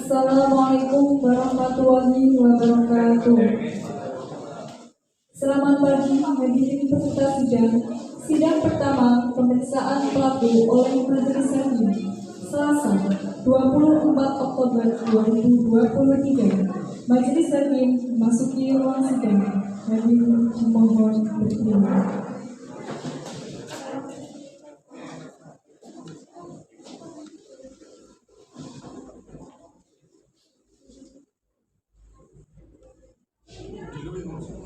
Assalamualaikum warahmatullahi wabarakatuh. Selamat pagi hadirin peserta sidang. Sidang pertama pemeriksaan pelaku oleh Majelis Hakim Selasa 24 Oktober 2023. Majelis Hakim memasuki ruang sidang. Hadirin dimohon berdiri.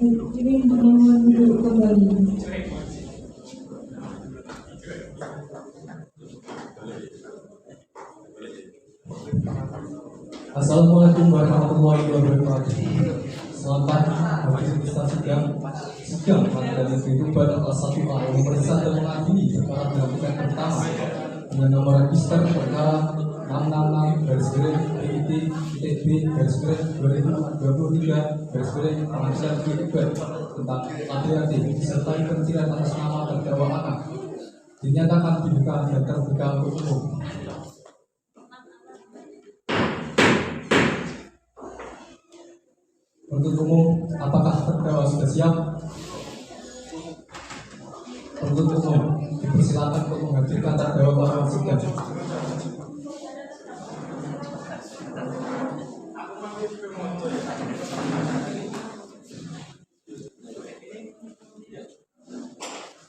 Hadirin dimohon duduk kembali. Assalamualaikum warahmatullahi wabarakatuh. Selamat pagi peserta sidang pada negeri Tuban kelas 1A yang memeriksa dan mengadili perkara dilakukan pertama dengan nomor register perkara 666-PIT-B-2023 Pengadilan Negeri Tuban tentang ADAD disertai pencirian atas nama terdakwa anak dinyatakan dibuka dan terbuka untuk umum. Penuntut umum, apakah terdakwa sudah siap? Penuntut umum dipersilakan untuk menghadirkan terdakwa ke ruang sidang.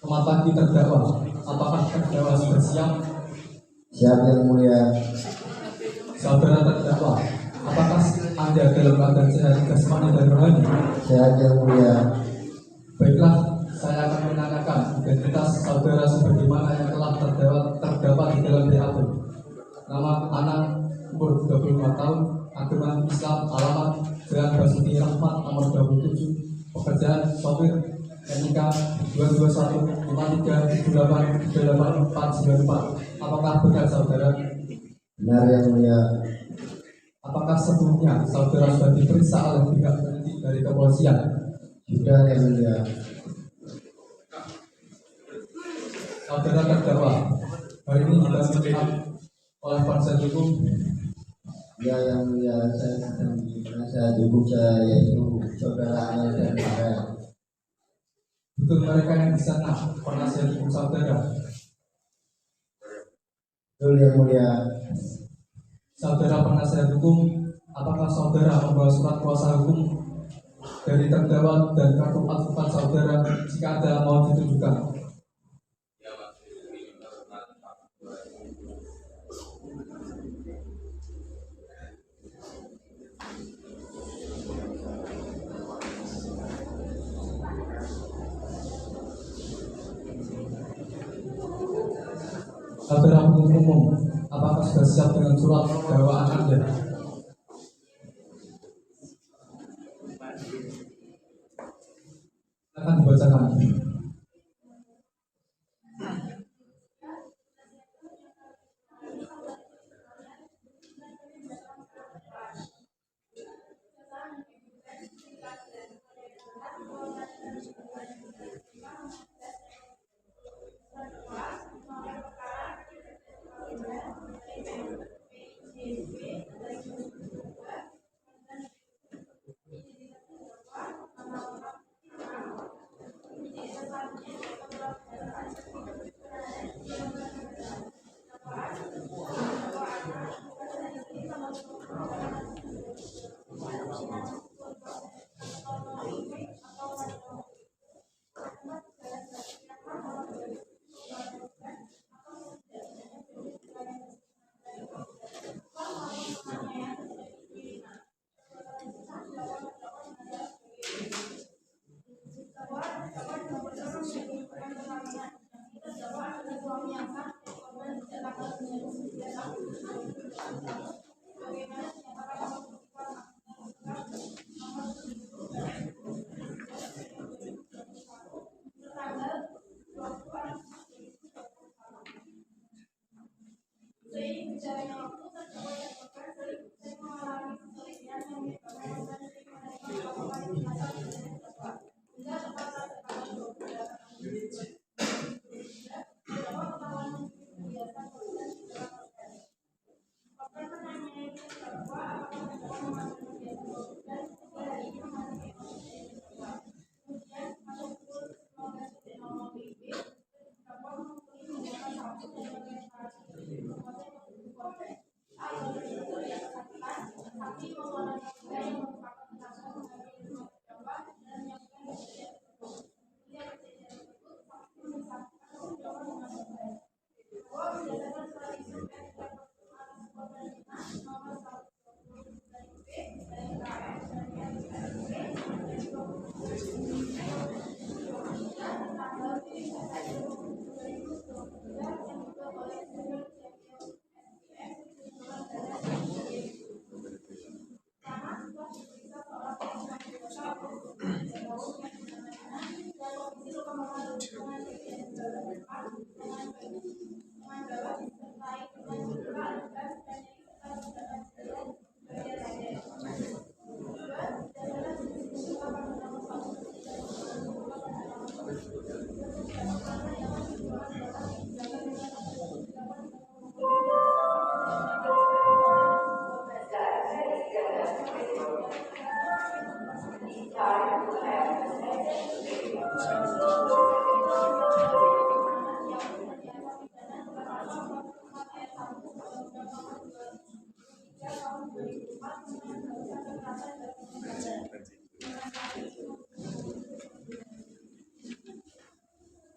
Selamat pagi terdakwa, apakah terdakwa sudah siap? Siap yang mulia. Saudara terdakwa, apakah Anda dalam keadaan sehat jasmani dan rohani? Sehat yang mulia. Baiklah, saya akan menanyakan identitas saudara sebagaimana yang telah terdapat di dalam BAP. Nama anak, umur 25 tahun, agama Islam, alamat Jalan Basuki Rahmat nomor 27, pekerjaan sopir, NIK 22153783894. Apakah benar saudara? Benar yang mulia. Apakah sebelumnya saudara sudah diperiksa oleh pihak dari kepolisian? Sudah yang mulia. Saudara terdakwa, hari ini kita melihat oleh penasihat hukum. Ya yang mulia, saya sedang penasihat hukum saya yaitu saudara Anel dan Farel. Betul mereka yang di sana penasihat hukum saudara? Betul yang mulia. Saudara penasihat hukum, apakah saudara membawa surat kuasa hukum dari terdakwa dan kartu advokat saudara jika ada mau ditunjukkan? Saudara penuntut umum, apakah sudah siap dengan surat dakwaan Anda? Akan dibacakan.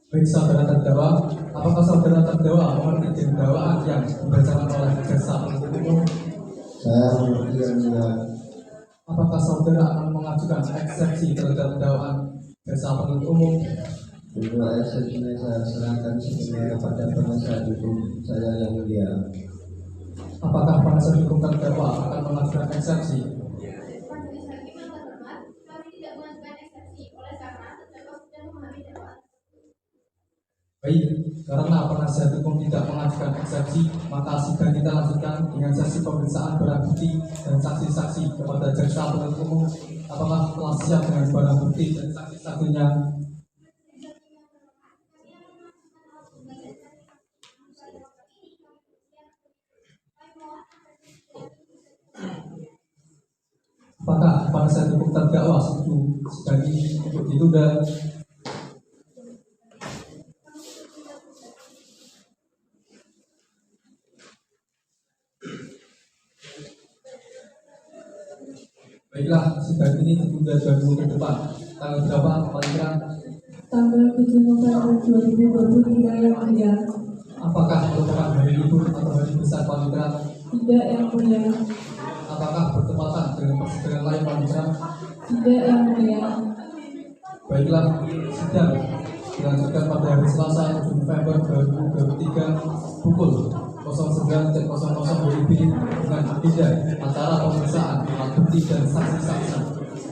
Baik saudara terdakwa, apakah saudara terdakwa mengerti dakwaan yang dibacakan oleh jaksa penuntut umum? Saya mengerti yang mulia. Apakah saudara akan mengajukan eksepsi terhadap dakwaan jaksa penuntut umum? Untuk eksepsinya saya serahkan sepenuhnya kepada penasihat hukum saya yang mulia. Apakah penasihat hukum terdakwa akan mengajukan eksepsi? Majelis hakim yang terhormat, kami tidak mengajukan eksepsi oleh karena terdakwa sudah memahami dakwaan. Baik, karena penasihat hukum tidak mengajukan eksepsi, maka sidang kita lanjutkan dengan sesi pemeriksaan barang bukti dan saksi-saksi kepada jaksa penuntut umum. Apakah telah siap dengan barang bukti dan saksi-saksinya? Apakah penasihat hukum terdakwa setuju sidang ini untuk ditunda? Baiklah, sidang ini ditunda 2 minggu ke depan. Tanggal berapa, Pak Indra? Tanggal 7 November 2023 yang mulia. Apakah merupakan hari libur atau hari besar, Pak Indra? Tidak yang mulia. Apakah bertepatan dengan persidangan lain, Pak Indra? Tidak yang mulia. Baiklah, sidang dilanjutkan pada hari Selasa 7 November 2023 pukul 09.00 WIB dengan agenda acara pemeriksaan alat bukti dan saksi-saksi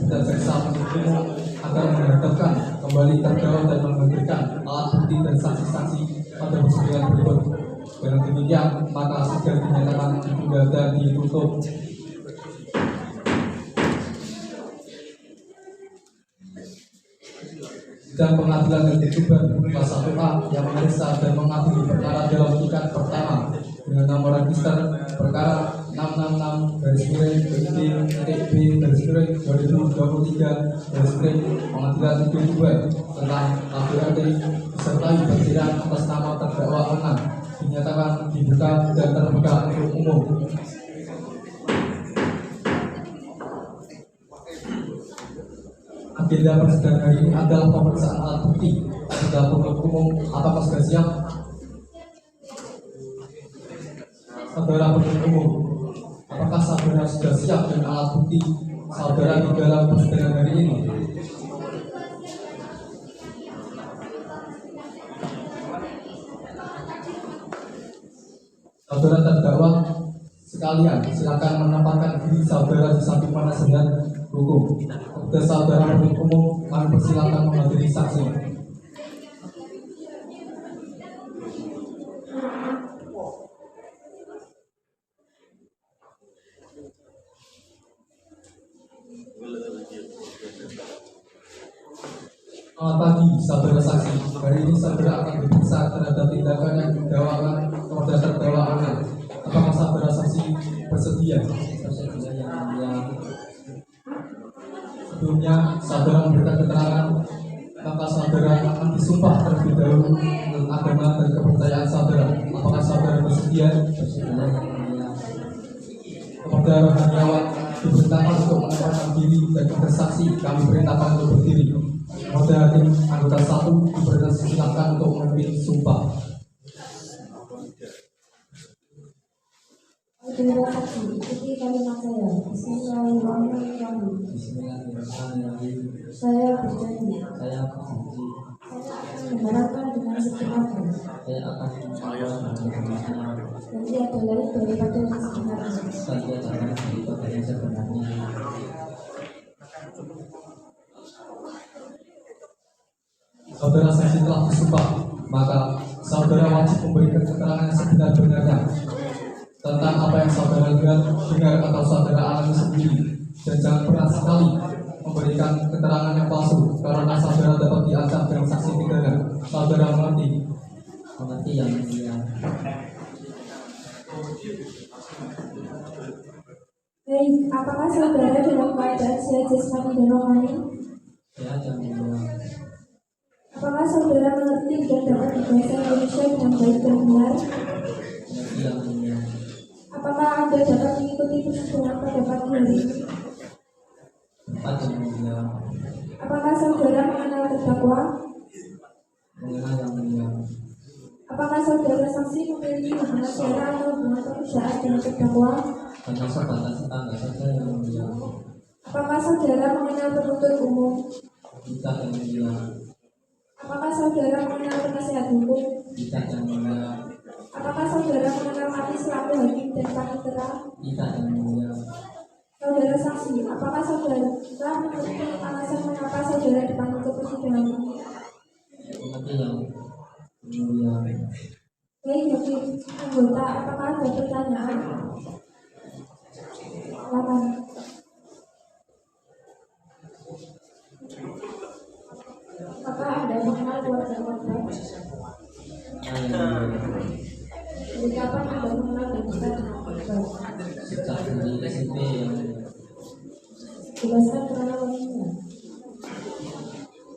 dan jaksa penuntut umum agar menghadapkan kembali terdakwa dan memberikan alat bukti dan saksi-saksi pada persidangan berikut. Dengan demikian, maka sidang dinyatakan ditunda dan ditutup. Dan pengadilan negeri Tuban kelas 1A yang memeriksa dan mengadili perkara dalam tingkat pertama dengan nomor register perkara 666-B-B-2023 pengadilan negeri Tuban tentang KPRT disertai persidangan atas nama terdakwa Anang dinyatakan dibuka dan terbuka untuk umum. Agenda persidangan hari ini adalah pemeriksaan alat bukti. Sudah penuntut umum apakah sudah siap? Saudara penuntut umum, apakah saudara sudah siap dengan alat bukti saudara di dalam persidangan hari ini? Saudara terdakwa sekalian, silakan menempatkan diri saudara di samping penasihat hukum. Kepada saudara penuntut umum, kami persilakan menghadiri saksi. Selamat pagi, saudara saksi. Hari ini saudara akan diperiksa terhadap tindakan yang didakwakan kepada terdakwa Anang. Apakah saudara saksi bersedia? sebelumnya saudara memberikan keterangan, maka saudara akan disumpah terlebih dahulu menurut agama dan kepercayaan saudara. Apakah saudara bersedia? Bersedia yang mulia. Kepada rohaniawan diperintahkan untuk menempatkan diri dan bersaksi, kami perintahkan untuk berdiri. Kepada hakim anggota 1 dipersilakan untuk memimpin sumpah. Saudara saksi, ikuti kalimat saya. Bismillahirrahmanirrahim. Bismillahirrahmanirrahim. Saya berjanji, Saya berjanji, saya akan mendengarkan dengan segenapnya saya akan menjawab dengan segenap dan tiada lain daripada yang sebenarnya. dan tiada lain daripada yang sebenarnya. Saudara saksi telah disumpah, maka saudara wajib memberikan keterangan yang sebenar-benarnya tentang apa yang saudara lihat, dengar atau saudara alami sendiri, dan jangan pernah sekali memberikan keterangan yang palsu karena saudara dapat diancam dengan saksi pidana. Saudara mengerti? Mengerti yang mulia. Baik, apakah saudara dalam keadaan sehat jasmani dan rohani? Sehat yang mulia. Apakah saudara mengerti dan dapat berbahasa Indonesia dengan baik dan benar? Mengerti yang mulia. Apakah Anda dapat mengikuti persidangan pada pagi hari ini? Tepat yang mulia. Apakah saudara mengenal terdakwa? Mengenal yang mulia. Apakah saudara saksi memiliki hubungan darah atau hubungan pekerjaan dengan terdakwa? Hanya sebatas tetangga saja yang mulia. Apakah saudara mengenal penuntut umum? Tidak yang mulia. Apakah saudara mengenal penasihat hukum? Tidak yang mulia. Apakah saudara mengenal kami selaku hakim dan panitera? Tidak yang mulia. Saudara saksi, apakah saudara mengerti alasan mengapa saudara dipanggil ke persidangan ini? Mengerti yang mulia. Baik, hakim anggota, apakah ada pertanyaan? Silakan. Apakah Anda mengenal keluarga korban? Yang mulia. Dari kapan Anda mengenal dan dekat dengan korban? Sejak dari SMP yang mulia. Jelaskan kronologinya.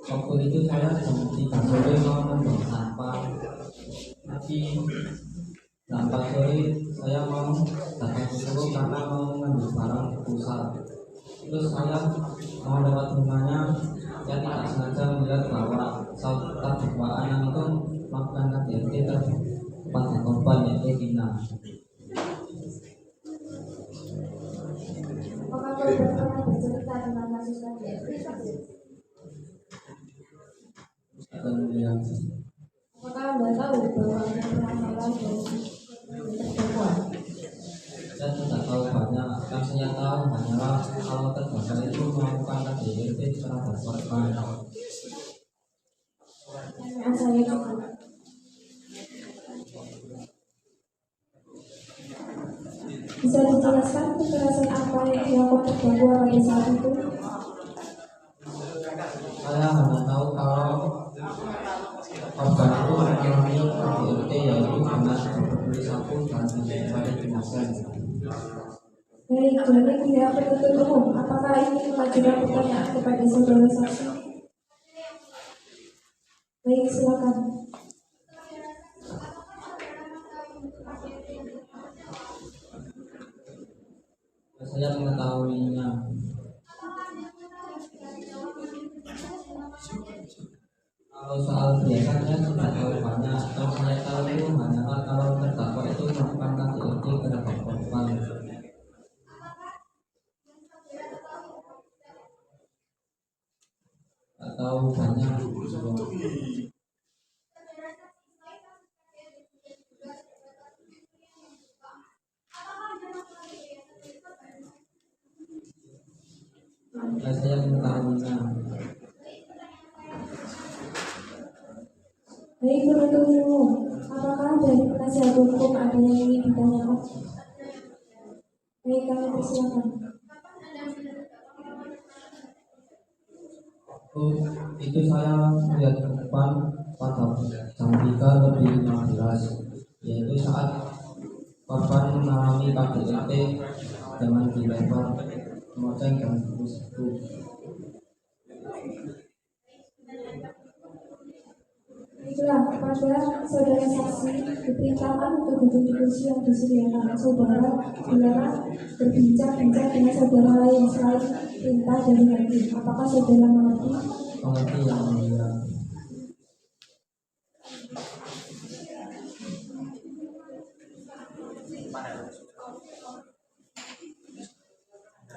Waktu itu saya jam 3 sore mau membuang sampah. Tapi lambat sore saya mau datang ke toko karena mau mengambil barang pulsa. Terus saya mau lewat rumahnya, saya tidak sengaja melihat bahwa saudara terdakwa anak itu melakukan KDRT kepada korban yaitu Tina. Apakah korban pernah bercerita tentang kasus KDRT? Yang mulia. Apakah Anda tahu bahwa Anda pernah salah dari terdakwa? Saya tidak tahu banyak, yang saya tahu hanyalah kalau terdakwa itu melakukan KDRT terhadap korban. Pertanyaan saya cukup. Bisa dijelaskan kekerasan apa yang dilakukan terdakwa pada saat itu? Saya hanya tahu kalau korban itu mengalami KDRT yaitu dengan berbeli sapu dan pada jenazah. Baik, jadi pihak penuntut umum, apakah ingin mengajukan pertanyaan kepada saudara saksi? Baik, silakan. Saya mengetahuinya. Kalau soal biasanya tidak tahu banyak, yang saya tahu itu hanyalah kalau terdakwa itu melakukan KDRT terhadap korban. Atau banyak. Saya mengetahuinya. Baik, penuntut umum, apakah dari penasihat hukum ada yang ingin ditanyakan? Baik, kami persilakan. Itu saya melihat ke depan pada jam 3:15, yaitu saat korban mengalami KDRT dengan dilempar moceng dan buku. Baiklah, kepada saudara saksi diperintahkan untuk duduk di kursi yang disediakan. Saudara dilarang berbincang-bincang dengan saudara lain selain perintah dari hakim. Apakah saudara mengerti? Mengerti yang mulia.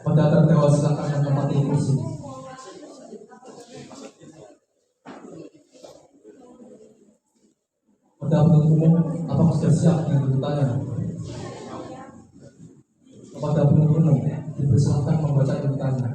Pada terdakwa silakan menempati kursi. Pada penuntut umum, apakah sudah siap dengan tuntutannya? Kepada penuntut umum, dipersilakan membaca tuntutannya.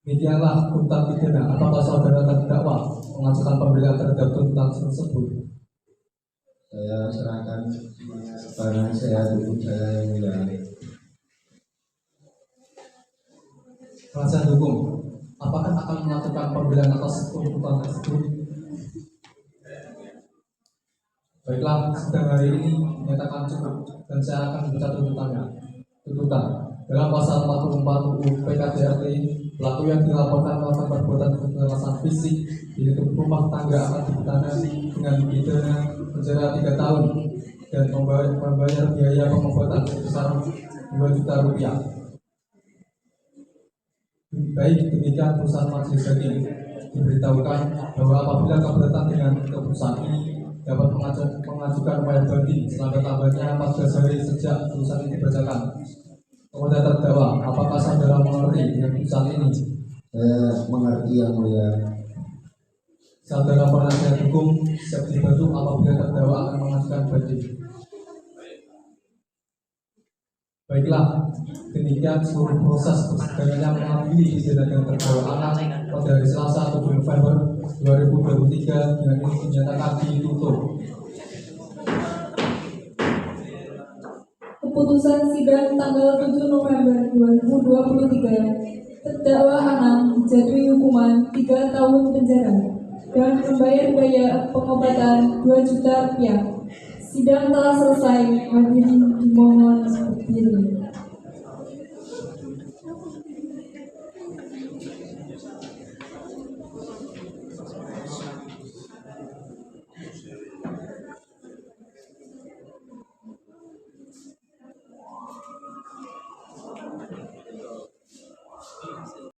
Demikianlah tuntutan pidana. Apakah saudara terdakwa mengajukan pembelaan terhadap tuntutan tersebut? Saya serahkan barang saya hukum saya yang mulia. Penasihat hukum, apakah akan melakukan pembelaan atas tuntutan tersebut? Baiklah, sidang hari ini dinyatakan cukup dan saya akan membaca tuntutannya. Tuntutan dalam pasal 44 UU PKDRT, pelaku yang dilaporkan melakukan perbuatan kekerasan fisik di lingkup rumah tangga akan dipidana dengan pidana penjara 3 tahun dan membayar biaya pengobatan sebesar 2 juta rupiah. Baik, demikian putusan majelis hakim. Diberitahukan bahwa apabila keberatan dengan keputusan ini dapat mengajukan upaya banding selama tambahnya 14 hari sejak putusan ini dibacakan. Kepada terdakwa, apakah saudara mengerti dengan putusan ini? Saya mengerti yang mulia. Saudara penasihat hukum siap dibantu apabila terdakwa akan mengajukan banding. Baiklah, demikian seluruh proses persidangan yang mengadili pidana dengan terdakwa anak pada hari Selasa 7 November 2023 dengan ini dinyatakan ditutup. Keputusan sidang tanggal 7 November 2023, terdakwa Anang dijatuhi hukuman 3 tahun penjara dan membayar biaya pengobatan 2 juta rupiah. Sidang telah selesai. Hadirin dimohon berdiri.